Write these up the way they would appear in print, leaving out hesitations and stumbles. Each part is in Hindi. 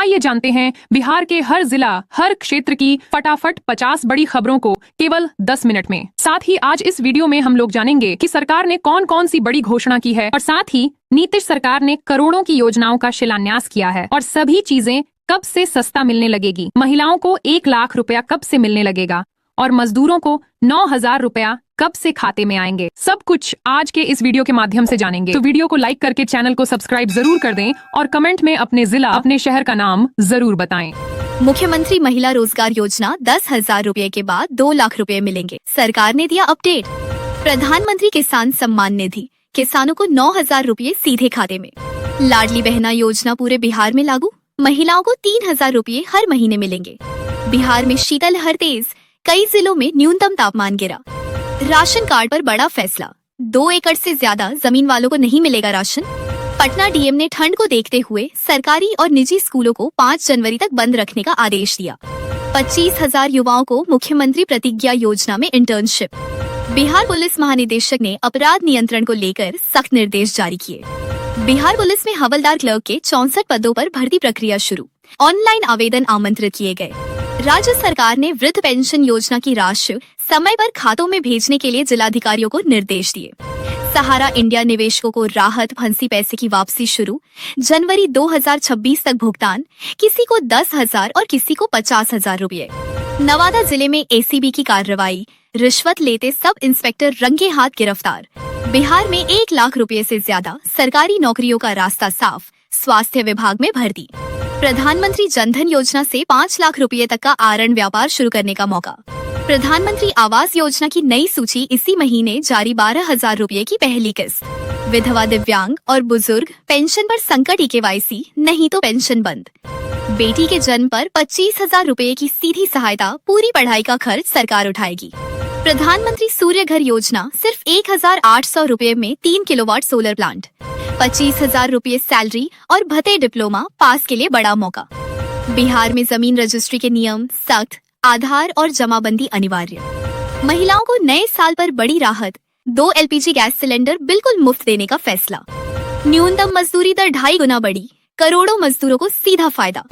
आइए जानते हैं बिहार के हर जिला, हर क्षेत्र की फटाफट 50 बड़ी खबरों को केवल 10 मिनट में। साथ ही आज इस वीडियो में हम लोग जानेंगे कि सरकार ने कौन कौन सी बड़ी घोषणा की है और साथ ही नीतीश सरकार ने करोड़ों की योजनाओं का शिलान्यास किया है और सभी चीजें कब से सस्ता मिलने लगेगी, महिलाओं को 1 लाख रुपया कब से मिलने लगेगा और मजदूरों को 9,000 रुपया कब से खाते में आएंगे। सब कुछ आज के इस वीडियो के माध्यम से जानेंगे। तो वीडियो को लाइक करके चैनल को सब्सक्राइब जरूर कर दें और कमेंट में अपने जिला, अपने शहर का नाम जरूर बताएं। मुख्यमंत्री महिला रोजगार योजना 10,000 रुपए के बाद 2 लाख रुपए मिलेंगे। सरकार ने दिया अपडेट। प्रधानमंत्री किसान सम्मान निधि, किसानों को 9,000 रुपए सीधे खाते में। लाडली बहना योजना पूरे बिहार में लागू, महिलाओं को 3,000 रुपए हर महीने मिलेंगे। बिहार में शीतलहर तेज, कई जिलों में न्यूनतम तापमान गिरा। राशन कार्ड पर बड़ा फैसला, 2 एकड़ से ज्यादा जमीन वालों को नहीं मिलेगा राशन। पटना डीएम ने ठंड को देखते हुए सरकारी और निजी स्कूलों को 5 जनवरी तक बंद रखने का आदेश दिया। 25,000 युवाओं को मुख्यमंत्री प्रतिज्ञा योजना में इंटर्नशिप। बिहार पुलिस महानिदेशक ने अपराध नियंत्रण को लेकर सख्त निर्देश जारी किए। बिहार पुलिस में हवलदार क्लर्क के 64 पदों पर भर्ती प्रक्रिया शुरू, ऑनलाइन आवेदन आमंत्रित किए गए। राज्य सरकार ने वृद्ध पेंशन योजना की राशि समय पर खातों में भेजने के लिए जिलाधिकारियों को निर्देश दिए। सहारा इंडिया निवेशकों को राहत, फंसी पैसे की वापसी शुरू, जनवरी 2026 तक भुगतान, किसी को 10,000 और किसी को 50,000 रुपए। नवादा जिले में एसीबी की कार्रवाई, रिश्वत लेते सब इंस्पेक्टर रंगे हाथ गिरफ्तार। बिहार में 1 लाख रुपए से ज्यादा सरकारी नौकरियों का रास्ता साफ, स्वास्थ्य विभाग में भर्ती। प्रधानमंत्री जनधन योजना से 5 लाख रुपए तक का आरण व्यापार शुरू करने का मौका। प्रधानमंत्री आवास योजना की नई सूची इसी महीने जारी, 12,000 रुपए की पहली किस्त। विधवा, दिव्यांग और बुजुर्ग पेंशन पर संकट, केवाईसी नहीं तो पेंशन बंद। बेटी के जन्म पर 25,000 रुपए की सीधी सहायता, पूरी पढ़ाई का खर्च सरकार उठाएगी। प्रधानमंत्री सूर्य घर योजना, सिर्फ 1,800 रुपए में 3 किलोवाट सोलर प्लांट। 25,000 रुपए सैलरी और भत्ते, डिप्लोमा पास के लिए बड़ा मौका। बिहार में जमीन रजिस्ट्री के नियम सख्त, आधार और जमाबंदी अनिवार्य। महिलाओं को नए साल पर बड़ी राहत, 2 एलपीजी गैस सिलेंडर बिल्कुल मुफ्त देने का फैसला। न्यूनतम मजदूरी दर 2.5 गुना बढ़ी, करोड़ों मजदूरों को सीधा फायदा।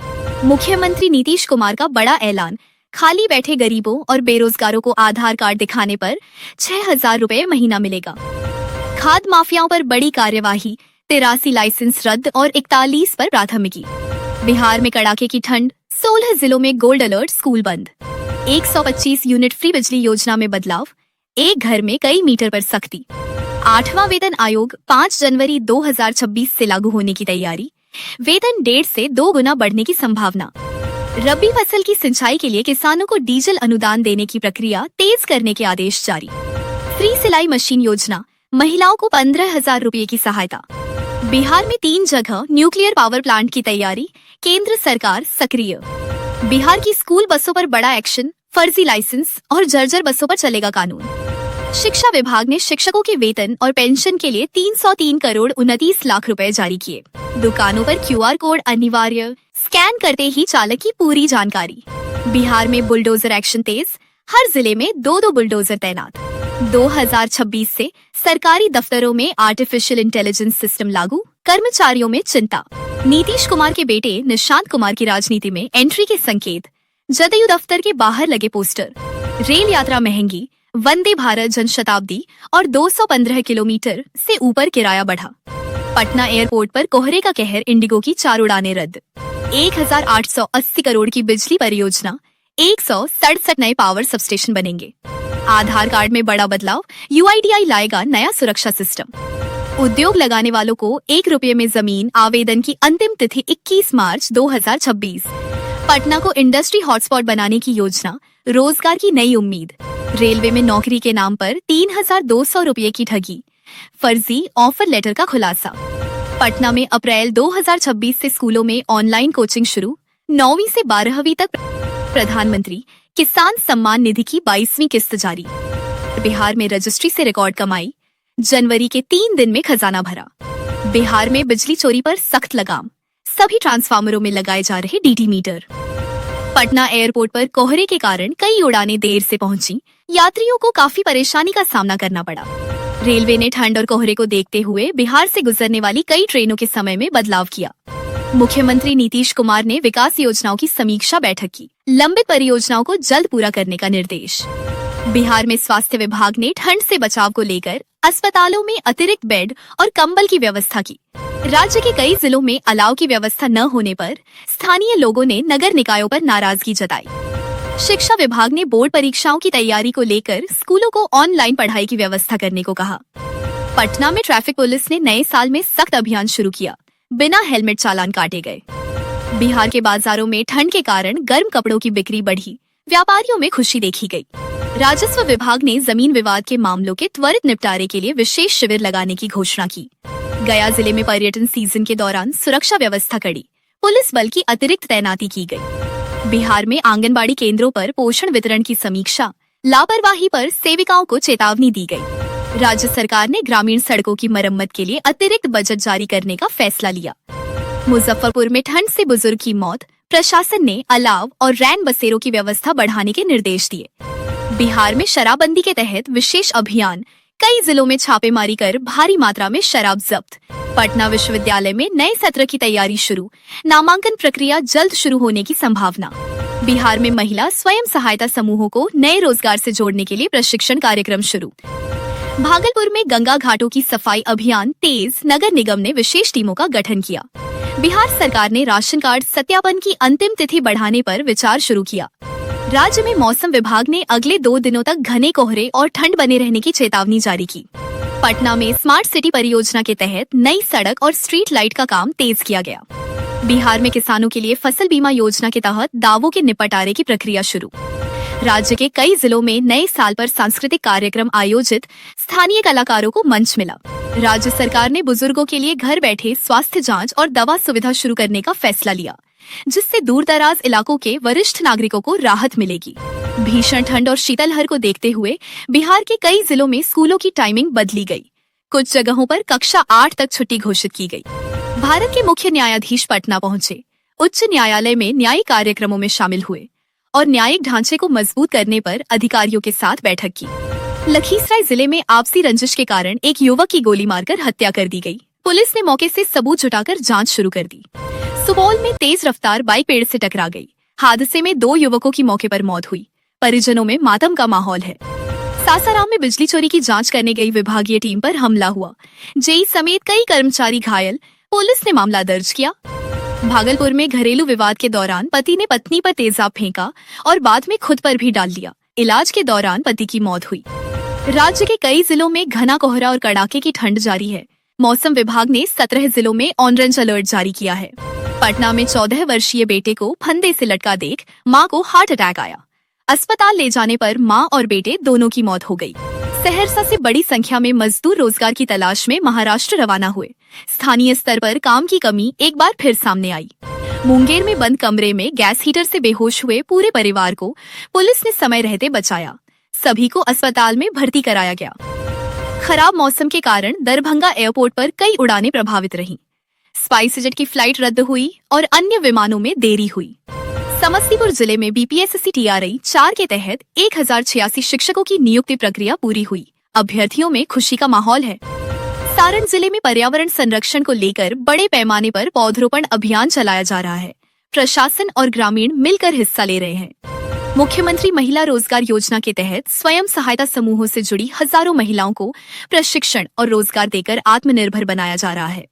मुख्यमंत्री नीतीश कुमार का बड़ा ऐलान, खाली बैठे गरीबों और बेरोजगारों को आधार कार्ड दिखाने पर 6,000 रुपए महीना मिलेगा। खाद माफियाओं पर बड़ी कार्यवाही, 83 लाइसेंस रद्द और 41 पर प्राथमिकी। बिहार में कड़ाके की ठंड, 16 जिलों में गोल्ड अलर्ट, स्कूल बंद। 125 यूनिट फ्री बिजली योजना में बदलाव, एक घर में कई मीटर पर सख्ती। 8वां वेतन आयोग 5 जनवरी 2026 से लागू होने की तैयारी, वेतन 1.5 से 2 गुना बढ़ने की संभावना। रबी फसल की सिंचाई के लिए किसानों को डीजल अनुदान देने की प्रक्रिया तेज करने के आदेश जारी। फ्री सिलाई मशीन योजना, महिलाओं को 15,000 रुपए की सहायता। बिहार में 3 जगह न्यूक्लियर पावर प्लांट की तैयारी, केंद्र सरकार सक्रिय। बिहार की स्कूल बसों पर बड़ा एक्शन, फर्जी लाइसेंस और जर्जर बसों पर चलेगा कानून। शिक्षा विभाग ने शिक्षकों के वेतन और पेंशन के लिए 303 करोड़ 29 लाख रुपए जारी किए। दुकानों पर QR कोड अनिवार्य, स्कैन करते ही चालक की पूरी जानकारी। बिहार में बुलडोजर एक्शन तेज, हर जिले में 2-2 बुलडोजर तैनात। 2026 से सरकारी दफ्तरों में आर्टिफिशियल इंटेलिजेंस सिस्टम लागू, कर्मचारियों में चिंता। नीतीश कुमार के बेटे निशांत कुमार की राजनीति में एंट्री के संकेत, जदयू दफ्तर के बाहर लगे पोस्टर। रेल यात्रा महंगी, वंदे भारत जनशताब्दी और 215 किलोमीटर से ऊपर किराया बढ़ा। पटना एयरपोर्ट पर कोहरे का कहर, इंडिगो की 4 उड़ानें रद्द। 1,880 करोड़ की बिजली परियोजना, 167 नए पावर सबस्टेशन बनेंगे। आधार कार्ड में बड़ा बदलाव, UIDAI लाएगा नया सुरक्षा सिस्टम। उद्योग लगाने वालों को 1 रुपये में जमीन, आवेदन की अंतिम तिथि 21 मार्च 2026। पटना को इंडस्ट्री हॉटस्पॉट बनाने की योजना, रोजगार की नई उम्मीद। रेलवे में नौकरी के नाम पर 3,200 रुपए की ठगी, फर्जी ऑफर लेटर का खुलासा। पटना में अप्रैल 2026 से स्कूलों में ऑनलाइन कोचिंग शुरू, 9वीं से 12वीं तक। प्रधानमंत्री किसान सम्मान निधि की 22वीं किस्त जारी। बिहार में रजिस्ट्री से रिकॉर्ड कमाई, जनवरी के 3 दिन में खजाना भरा। बिहार में बिजली चोरी पर सख्त लगाम, सभी ट्रांसफार्मरों में लगाए जा रहे DT मीटर। पटना एयरपोर्ट पर कोहरे के कारण कई उड़ानें देर से पहुंची, यात्रियों को काफी परेशानी का सामना करना पड़ा। रेलवे ने ठंड और कोहरे को देखते हुए बिहार से गुजरने वाली कई ट्रेनों के समय में बदलाव किया। मुख्यमंत्री नीतीश कुमार ने विकास योजनाओं की समीक्षा बैठक की। लंबित परियोजनाओं को जल्द पूरा करने का निर्देश। बिहार में स्वास्थ्य विभाग ने ठंड से बचाव को लेकर अस्पतालों में अतिरिक्त बेड और कंबल की व्यवस्था की। राज्य के कई जिलों में अलाव की व्यवस्था न होने पर स्थानीय लोगों ने नगर निकायों पर नाराजगी जताई। शिक्षा विभाग ने बोर्ड परीक्षाओं की तैयारी को लेकर स्कूलों को ऑनलाइन पढ़ाई की व्यवस्था करने को कहा। पटना में ट्रैफिक पुलिस ने नए साल में सख्त अभियान शुरू किया। बिना हेलमेट चालान काटे गए। बिहार के बाजारों में ठंड के कारण गर्म कपड़ों की बिक्री बढ़ी। व्यापारियों में खुशी देखी गई। राजस्व विभाग ने जमीन विवाद के मामलों के त्वरित निपटारे के लिए विशेष शिविर लगाने की घोषणा की। गया जिले में पर्यटन सीजन के दौरान सुरक्षा व्यवस्था कड़ी। पुलिस बल की अतिरिक्त तैनाती की गई। बिहार में आंगनबाड़ी केंद्रों पर पोषण वितरण की समीक्षा। लापरवाही पर सेविकाओं को चेतावनी दी गई। राज्य सरकार ने ग्रामीण सड़कों की मरम्मत के लिए अतिरिक्त बजट जारी करने का फैसला लिया। मुजफ्फरपुर में ठंड से बुजुर्ग की मौत। प्रशासन ने अलाव और रैन बसेरों की व्यवस्था बढ़ाने के निर्देश दिए। बिहार में शराबबंदी के तहत विशेष अभियान। कई जिलों में छापेमारी कर भारी मात्रा में शराब जब्त। पटना विश्वविद्यालय में नए सत्र की तैयारी शुरू। नामांकन प्रक्रिया जल्द शुरू होने की संभावना। बिहार में महिला स्वयं सहायता समूहों को नए रोजगार से जोड़ने के लिए प्रशिक्षण कार्यक्रम शुरू। भागलपुर में गंगा घाटों की सफाई अभियान तेज। नगर निगम ने विशेष टीमों का गठन किया। बिहार सरकार ने राशन कार्ड सत्यापन की अंतिम तिथि बढ़ाने पर विचार शुरू किया। राज्य में मौसम विभाग ने अगले 2 दिनों तक घने कोहरे और ठंड बने रहने की चेतावनी जारी की। पटना में स्मार्ट सिटी परियोजना के तहत नई सड़क और स्ट्रीट लाइट का काम तेज किया गया। बिहार में किसानों के लिए फसल बीमा योजना के तहत दावों के निपटारे की प्रक्रिया शुरू। राज्य के कई जिलों में नए साल पर सांस्कृतिक कार्यक्रम आयोजित। स्थानीय कलाकारों को मंच मिला। राज्य सरकार ने बुजुर्गों के लिए घर बैठे स्वास्थ्य जांच और दवा सुविधा शुरू करने का फैसला लिया, जिससे दूरदराज इलाकों के वरिष्ठ नागरिकों को राहत मिलेगी। भीषण ठंड और शीतलहर को देखते हुए बिहार के कई जिलों में स्कूलों की टाइमिंग बदली गई। कुछ जगहों पर कक्षा 8 तक छुट्टी घोषित की गई। भारत के मुख्य न्यायाधीश पटना पहुंचे। उच्च न्यायालय में न्यायिक कार्यक्रमों में शामिल हुए और न्यायिक ढांचे को मजबूत करने पर अधिकारियों के साथ बैठक की। लखीसराय जिले में आपसी रंजिश के कारण एक युवक की गोली मारकर हत्या कर दी गई। पुलिस ने मौके से सबूत जुटाकर जांच शुरू कर दी। सुपौल में तेज रफ्तार बाइक पेड़ से टकरा गई। हादसे में 2 युवकों की मौके पर मौत हुई। परिजनों में मातम का माहौल है। सासाराम में बिजली चोरी की जांच करने गई विभागीय टीम पर हमला हुआ। जेई समेत कई कर्मचारी घायल। पुलिस ने मामला दर्ज किया। भागलपुर में घरेलू विवाद के दौरान पति ने पत्नी पर तेजाब फेंका और बाद में खुद पर भी डाल दिया। इलाज के दौरान पति की मौत हुई। राज्य के कई जिलों में घना कोहरा और कड़ाके की ठंड जारी है। मौसम विभाग ने 17 जिलों में ऑरेंज अलर्ट जारी किया है। पटना में 14 वर्षीय बेटे को फंदे से लटका देख मां को हार्ट अटैक आया। अस्पताल ले जाने पर मां और बेटे दोनों की मौत हो गई। सहरसा से बड़ी संख्या में मजदूर रोजगार की तलाश में महाराष्ट्र रवाना हुए। स्थानीय स्तर पर काम की कमी एक बार फिर सामने आई। मुंगेर में बंद कमरे में गैस हीटर से बेहोश हुए पूरे परिवार को पुलिस ने समय रहते बचाया। सभी को अस्पताल में भर्ती कराया गया। खराब मौसम के कारण दरभंगा एयरपोर्ट पर कई उड़ानें प्रभावित रहीं। स्पाइसजेट की फ्लाइट रद्द हुई और अन्य विमानों में देरी हुई। समस्तीपुर जिले में बीपीएससी टीआरई 4 के तहत 1086 शिक्षकों की नियुक्ति प्रक्रिया पूरी हुई। अभ्यर्थियों में खुशी का माहौल है। सारण जिले में पर्यावरण संरक्षण को लेकर बड़े पैमाने पर पौधरोपण अभियान चलाया जा रहा है। प्रशासन और ग्रामीण मिलकर हिस्सा ले रहे हैं। मुख्यमंत्री महिला रोजगार योजना के तहत स्वयं सहायता समूहों से जुड़ी हजारों महिलाओं को प्रशिक्षण और रोजगार देकर आत्मनिर्भर बनाया जा रहा है।